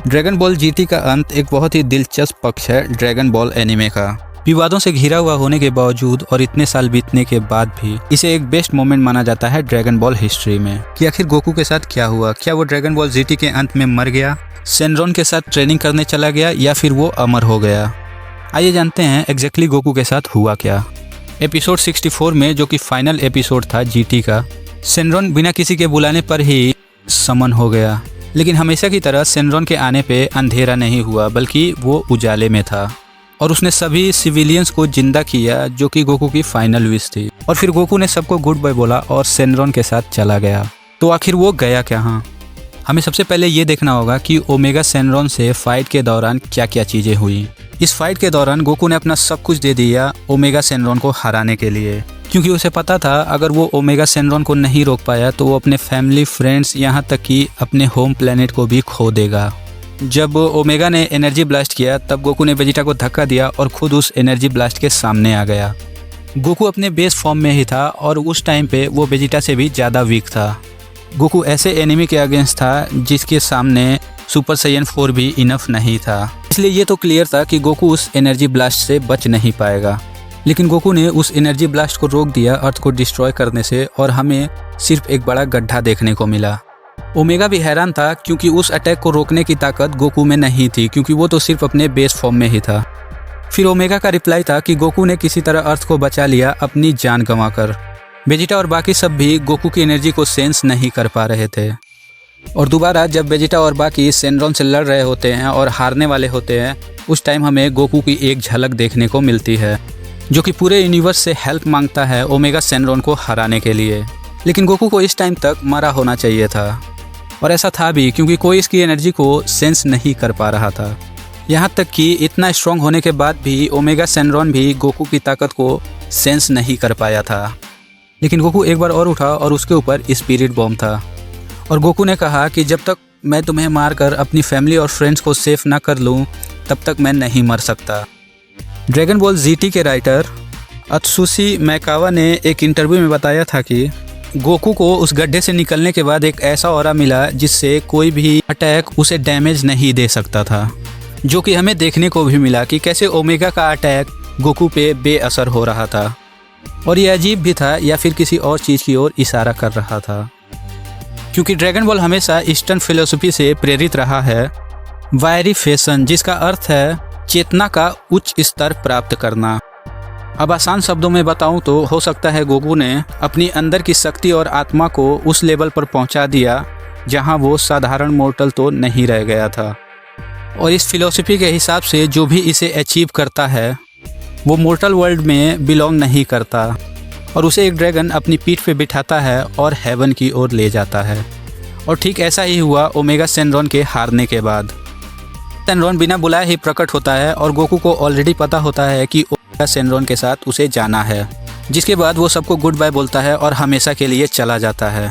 Dragon ball GT का अंत एक बहुत ही दिलचस्प पक्ष है ड्रैगन बॉल एनीमे का। विवादों से घिरा हुआ होने के बावजूद और इतने साल बीतने के बाद भी इसे एक बेस्ट मोमेंट माना जाता है ड्रैगन बॉल हिस्ट्री में कि आखिर गोकू के साथ क्या हुआ। क्या वो ड्रैगन बॉल जीटी के अंत में मर गया, सेनरॉन के साथ ट्रेनिंग करने चला गया, या फिर वो अमर हो गया? आइए जानते हैं एग्जैक्टली गोकू के साथ हुआ क्या। एपिसोड 64 में, जो कि फाइनल एपिसोड था जीटी का, सेनरॉन बिना किसी के बुलाने पर ही समन हो गया। लेकिन हमेशा की तरह सेनरॉन के आने पे अंधेरा नहीं हुआ, बल्कि वो उजाले में था और उसने सभी सिविलियंस को जिंदा किया, जो कि गोकू की फाइनल विश थी। और फिर गोकू ने सबको गुड बाय बोला और सेनरॉन के साथ चला गया। तो आखिर वो गया कहाँ? हमें सबसे पहले ये देखना होगा कि ओमेगा सेनरॉन से फाइट के दौरान क्या क्या चीज़ें हुई। इस फाइट के दौरान गोकू ने अपना सब कुछ दे दिया ओमेगा सेनरॉन को हराने के लिए, क्योंकि उसे पता था अगर वो ओमेगा सेनरॉन को नहीं रोक पाया तो वो अपने फैमिली, फ्रेंड्स, यहाँ तक कि अपने होम प्लेनेट को भी खो देगा। जब ओमेगा ने एनर्जी ब्लास्ट किया तब गोकू ने वेजिटा को धक्का दिया और खुद उस एनर्जी ब्लास्ट के सामने आ गया। गोकू अपने बेस फॉर्म में ही था और उस टाइम पे वो वेजिटा से भी ज़्यादा वीक था। गोकू ऐसे एनिमी के अगेंस्ट था जिसके सामने सुपर साइयन 4 भी इनफ नहीं था, इसलिए ये तो क्लियर था कि गोकू उस एनर्जी ब्लास्ट से बच नहीं पाएगा। लेकिन गोकू ने उस एनर्जी ब्लास्ट को रोक दिया अर्थ को डिस्ट्रॉय करने से, और हमें सिर्फ एक बड़ा गड्ढा देखने को मिला। ओमेगा भी हैरान था क्योंकि उस अटैक को रोकने की ताकत गोकू में नहीं थी, क्योंकि वो तो सिर्फ अपने बेस फॉर्म में ही था। फिर ओमेगा का रिप्लाई था कि गोकू ने किसी तरह अर्थ को बचा लिया अपनी जान गंवाकर। वेजिटा और बाकी सब भी गोकू की एनर्जी को सेंस नहीं कर पा रहे थे। और दोबारा जब वेजिटा और बाकी सेनरॉन से लड़ रहे होते हैं और हारने वाले होते हैं, उस टाइम हमें गोकू की एक झलक देखने को मिलती है, जो कि पूरे यूनिवर्स से हेल्प मांगता है ओमेगा सेनरॉन को हराने के लिए। लेकिन गोकू को इस टाइम तक मरा होना चाहिए था, और ऐसा था भी क्योंकि कोई इसकी एनर्जी को सेंस नहीं कर पा रहा था। यहाँ तक कि इतना स्ट्रॉन्ग होने के बाद भी ओमेगा सेनरॉन भी गोकू की ताकत को सेंस नहीं कर पाया था। लेकिन गोकू एक बार और उठा और उसके ऊपर स्पिरिट बॉम्ब था, और गोकू ने कहा कि जब तक मैं तुम्हें मारकर अपनी फैमिली और फ्रेंड्स को सेफ ना कर लूँ तब तक मैं नहीं मर सकता। ड्रैगन बॉल जीटी के राइटर अत्सुशी मैकावा ने एक इंटरव्यू में बताया था कि गोकू को उस गड्ढे से निकलने के बाद एक ऐसा ऑरा मिला जिससे कोई भी अटैक उसे डैमेज नहीं दे सकता था, जो कि हमें देखने को भी मिला कि कैसे ओमेगा का अटैक गोकू पे बेअसर हो रहा था। और ये अजीब भी था या फिर किसी और चीज़ की ओर इशारा कर रहा था, क्योंकि ड्रैगन बॉल हमेशा ईस्टर्न फिलोसफी से प्रेरित रहा है, वायरिफेशन, जिसका अर्थ है चेतना का उच्च स्तर प्राप्त करना। अब आसान शब्दों में बताऊं तो हो सकता है गोकू ने अपनी अंदर की शक्ति और आत्मा को उस लेवल पर पहुंचा दिया जहां वो साधारण मोर्टल तो नहीं रह गया था। और इस फिलॉसफी के हिसाब से जो भी इसे अचीव करता है वो मोर्टल वर्ल्ड में बिलोंग नहीं करता, और उसे एक ड्रैगन अपनी पीठ पे बिठाता है और हेवन की ओर ले जाता है। और ठीक ऐसा ही हुआ ओमेगा सेनरॉन के हारने के बाद। सेनरॉन बिना बुलाए ही प्रकट होता है और गोकू को ऑलरेडी पता होता है कि ओमेगा सेनरॉन के साथ उसे जाना है, जिसके बाद वो सबको गुड बाय बोलता है और हमेशा के लिए चला जाता है।